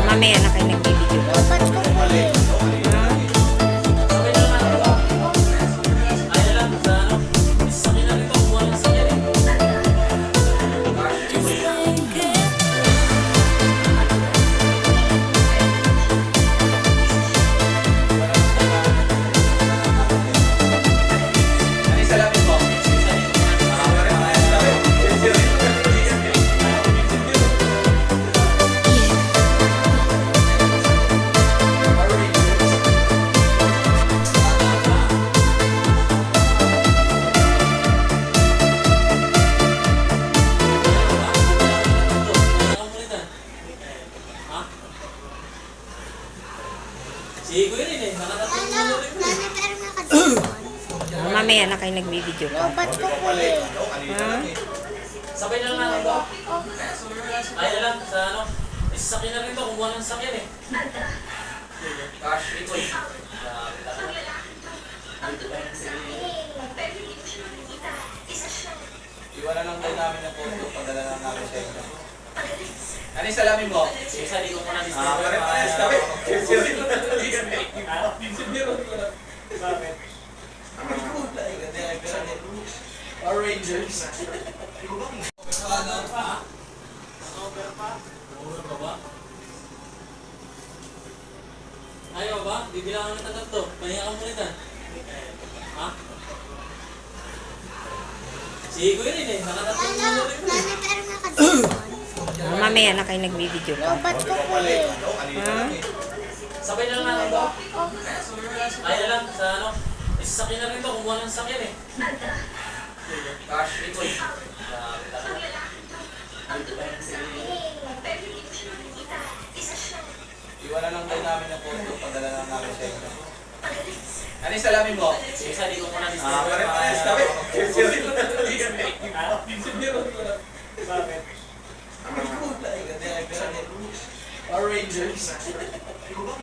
Mamaya na kayo nagbibideo. Sigo yun eh. Nakatatlong na rin. Mamaya na kayo nagbibideo. Lobat ko po eh. Sabay na lang natin to. Ay na lang sa ano. Isasakyan na rin to. Kumuha ng sakyan eh. Cash ito eh. Iwanan lang tayo namin ng photo. Padala lang namin sa inyo. Ano yung salamin mo? Isa di ko muna Ah, disturb. pare-pares kami. Bakit? Power Rangers. Ayaw ba? Bibilangan ng tatat to. Pahinga ka muna dyan. Ha? Sigo yun eh. Nakatatlong na rin. Mamaya na kayo nagbibideo. Lobat ko po eh. Sabay na lang natin to. Ay na lang sa ano. Isasakyan na rin to. Kumuha ng sakyan eh. Cash ito eh. Iwanan lang tayo namin ng photo. Padala lang namin sa inyo. Ano yung salamin mo? Isa di ko muna Ah, disturb. pare-pares kami. Bakit? Power Rangers.